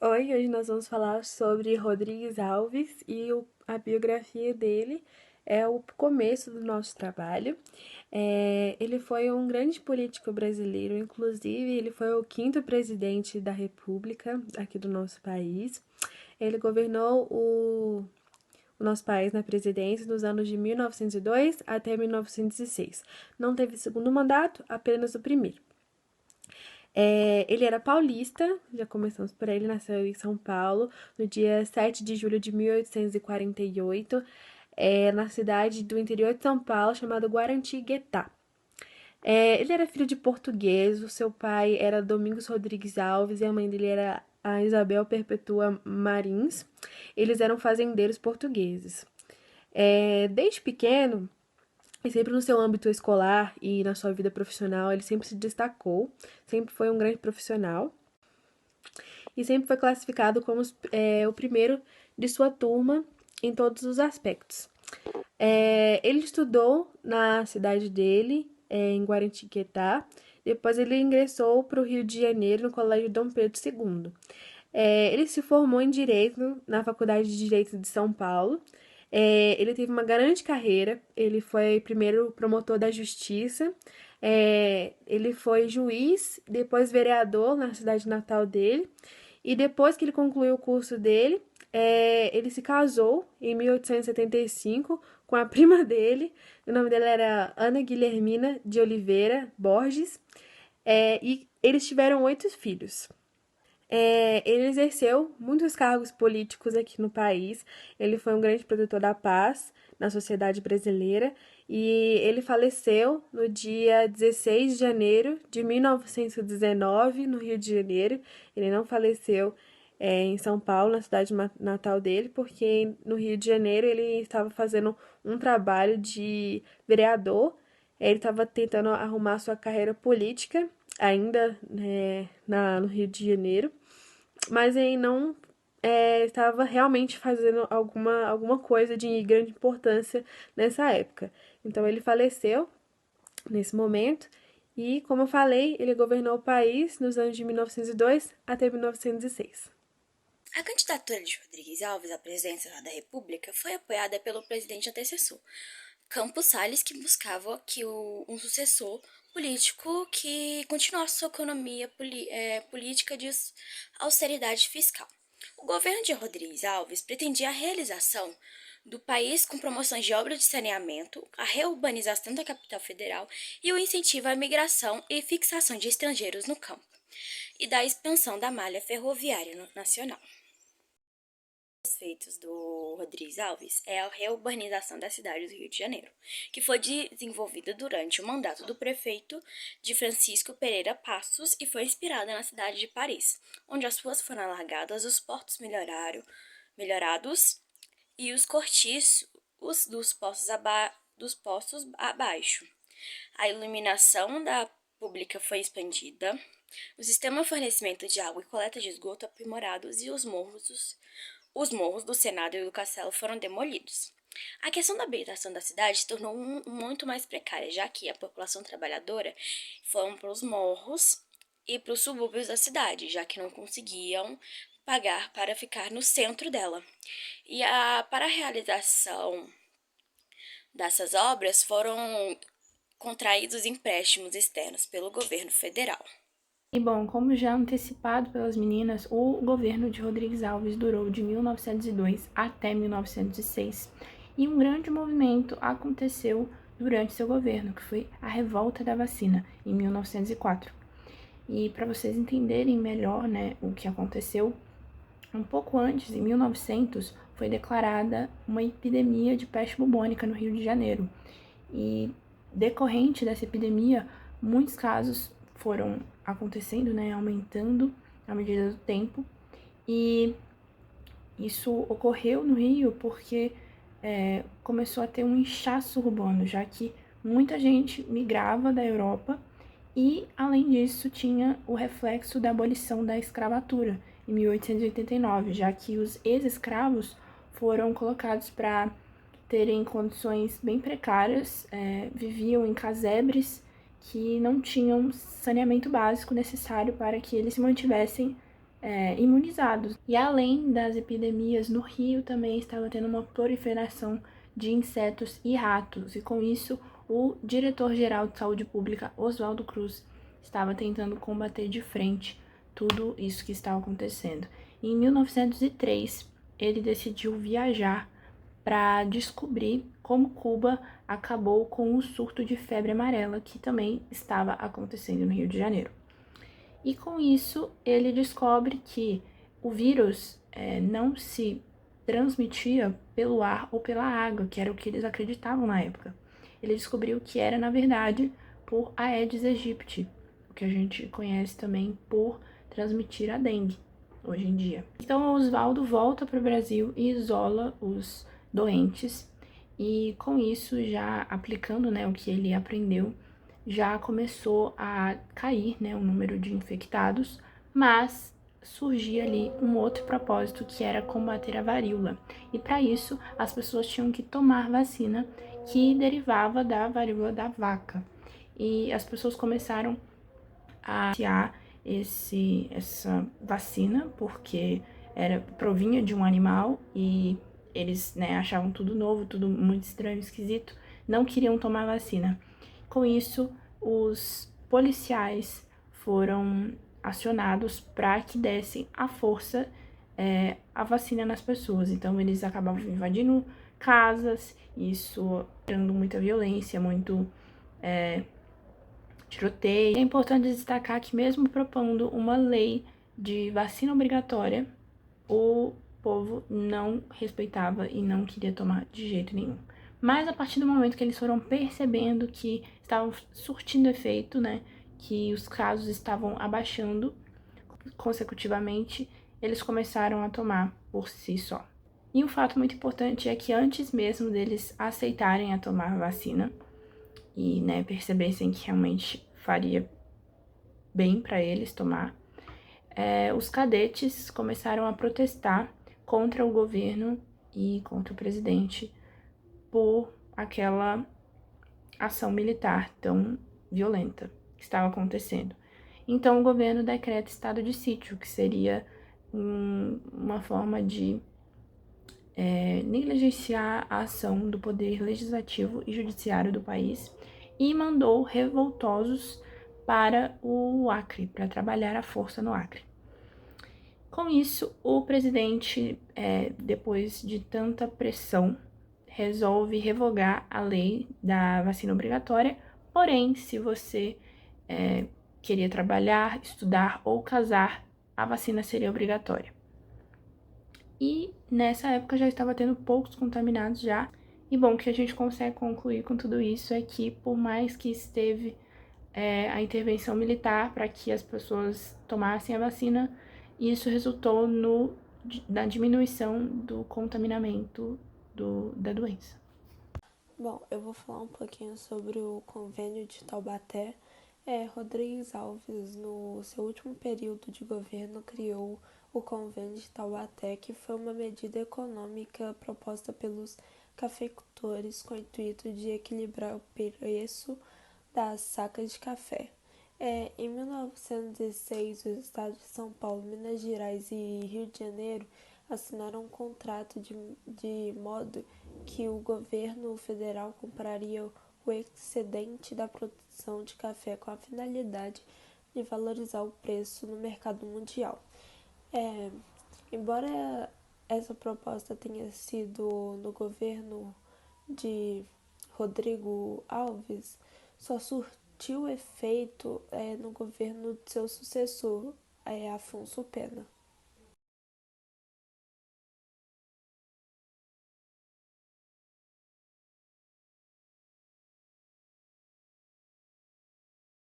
Oi, hoje nós vamos falar sobre Rodrigues Alves e a biografia dele é o começo do nosso trabalho. Ele foi um grande político brasileiro, inclusive ele foi o quinto presidente da República aqui do nosso país. Ele governou o nosso país na presidência dos anos de 1902 até 1906. Não teve segundo mandato, apenas o primeiro. Ele era paulista, já começamos por aí, ele nasceu em São Paulo no dia 7 de julho de 1848, na cidade do interior de São Paulo, chamada Guaratinguetá. Ele era filho de português, o seu pai era Domingos Rodrigues Alves e a mãe dele era a Isabel Perpetua Marins. Eles eram fazendeiros portugueses. Desde pequeno, e sempre no seu âmbito escolar e na sua vida profissional, ele sempre se destacou, sempre foi um grande profissional e sempre foi classificado como o primeiro de sua turma em todos os aspectos. Ele estudou na cidade dele, em Guaratinguetá, depois ele ingressou para o Rio de Janeiro, no Colégio Dom Pedro II. Ele se formou em Direito na Faculdade de Direito de São Paulo. Ele teve uma grande carreira, ele foi primeiro promotor da Justiça, ele foi juiz, depois vereador na cidade natal dele, e depois que ele concluiu o curso dele, ele se casou em 1875 com a prima dele, o nome dela era Ana Guilhermina de Oliveira Borges, e eles tiveram 8 filhos. Ele exerceu muitos cargos políticos aqui no país. Ele foi um grande protetor da paz na sociedade brasileira e ele faleceu no dia 16 de janeiro de 1919, no Rio de Janeiro. Ele não faleceu em São Paulo, na cidade natal dele, porque no Rio de Janeiro ele estava fazendo um trabalho de vereador. Ele estava tentando arrumar sua carreira política ainda no Rio de Janeiro, mas ele não estava realmente fazendo alguma coisa de grande importância nessa época. Então ele faleceu nesse momento e, como eu falei, ele governou o país nos anos de 1902 até 1906. A candidatura de Rodrigues Alves à presidência da República foi apoiada pelo presidente antecessor, Campos Salles, que buscava um sucessor político que continuasse sua economia política de austeridade fiscal. O governo de Rodrigues Alves pretendia a realização do país com promoções de obras de saneamento, a reurbanização da capital federal e o incentivo à migração e fixação de estrangeiros no campo, e da expansão da malha ferroviária nacional. Os feitos do Rodrigues Alves é a reurbanização da cidade do Rio de Janeiro, que foi desenvolvida durante o mandato do prefeito de Francisco Pereira Passos e foi inspirada na cidade de Paris, onde as ruas foram alargadas, os portos melhorados e os cortiços dos postos abaixo. A iluminação da pública foi expandida, o sistema de fornecimento de água e coleta de esgoto aprimorados e os morros do Senado e do Castelo foram demolidos. A questão da habitação da cidade se tornou muito mais precária, já que a população trabalhadora foi para os morros e para os subúrbios da cidade, já que não conseguiam pagar para ficar no centro dela. Para a realização dessas obras foram contraídos empréstimos externos pelo governo federal. E bom, como já antecipado pelas meninas, o governo de Rodrigues Alves durou de 1902 até 1906 e um grande movimento aconteceu durante seu governo, que foi a Revolta da Vacina, em 1904. E para vocês entenderem melhor, o que aconteceu, um pouco antes, em 1900, foi declarada uma epidemia de peste bubônica no Rio de Janeiro. E decorrente dessa epidemia, muitos casos foram acontecendo, aumentando à medida do tempo. E isso ocorreu no Rio porque começou a ter um inchaço urbano, já que muita gente migrava da Europa e, além disso, tinha o reflexo da abolição da escravatura em 1889, já que os ex-escravos foram colocados para terem condições bem precárias, viviam em casebres que não tinham saneamento básico necessário para que eles se mantivessem imunizados. E além das epidemias, no Rio também estava tendo uma proliferação de insetos e ratos, e com isso o diretor-geral de saúde pública, Oswaldo Cruz, estava tentando combater de frente tudo isso que estava acontecendo. Em 1903, ele decidiu viajar para descobrir como Cuba acabou com o surto de febre amarela que também estava acontecendo no Rio de Janeiro. E com isso, ele descobre que o vírus não se transmitia pelo ar ou pela água, que era o que eles acreditavam na época. Ele descobriu que era, na verdade, por Aedes aegypti, o que a gente conhece também por transmitir a dengue hoje em dia. Então, Oswaldo volta para o Brasil e isola os doentes, e com isso, já aplicando, né, o que ele aprendeu, já começou a cair, né, o número de infectados, mas surgia ali um outro propósito, que era combater a varíola. E para isso, as pessoas tinham que tomar vacina que derivava da varíola da vaca. E as pessoas começaram a iniciar essa vacina, porque provinha de um animal e eles, né, achavam tudo novo, tudo muito estranho, esquisito, não queriam tomar vacina. Com isso, os policiais foram acionados para que dessem à força a vacina nas pessoas. Então, eles acabavam invadindo casas, isso dando muita violência, muito tiroteio. É importante destacar que, mesmo propondo uma lei de vacina obrigatória, o povo não respeitava e não queria tomar de jeito nenhum. Mas a partir do momento que eles foram percebendo que estavam surtindo efeito, né, que os casos estavam abaixando consecutivamente, eles começaram a tomar por si só. E um fato muito importante é que antes mesmo deles aceitarem a tomar a vacina e, né, percebessem que realmente faria bem para eles tomar, os cadetes começaram a protestar contra o governo e contra o presidente por aquela ação militar tão violenta que estava acontecendo. Então, o governo decreta estado de sítio, que seria uma forma de negligenciar a ação do poder legislativo e judiciário do país, e mandou revoltosos para o Acre, para trabalhar à força no Acre. Com isso, o presidente, depois de tanta pressão, resolve revogar a lei da vacina obrigatória. Porém, se você queria trabalhar, estudar ou casar, a vacina seria obrigatória. E nessa época já estava tendo poucos contaminados já. E bom, o que a gente consegue concluir com tudo isso é que, por mais que esteve a intervenção militar para que as pessoas tomassem a vacina, isso resultou na diminuição do contaminamento da doença. Bom, eu vou falar um pouquinho sobre o convênio de Taubaté. Rodrigues Alves, no seu último período de governo, criou o convênio de Taubaté, que foi uma medida econômica proposta pelos cafeicultores com o intuito de equilibrar o preço das sacas de café. Em 1906, os estados de São Paulo, Minas Gerais e Rio de Janeiro assinaram um contrato de modo que o governo federal compraria o excedente da produção de café com a finalidade de valorizar o preço no mercado mundial. Embora essa proposta tenha sido no governo de Rodrigo Alves, só surtiu efeito no governo de seu sucessor, Afonso Pena.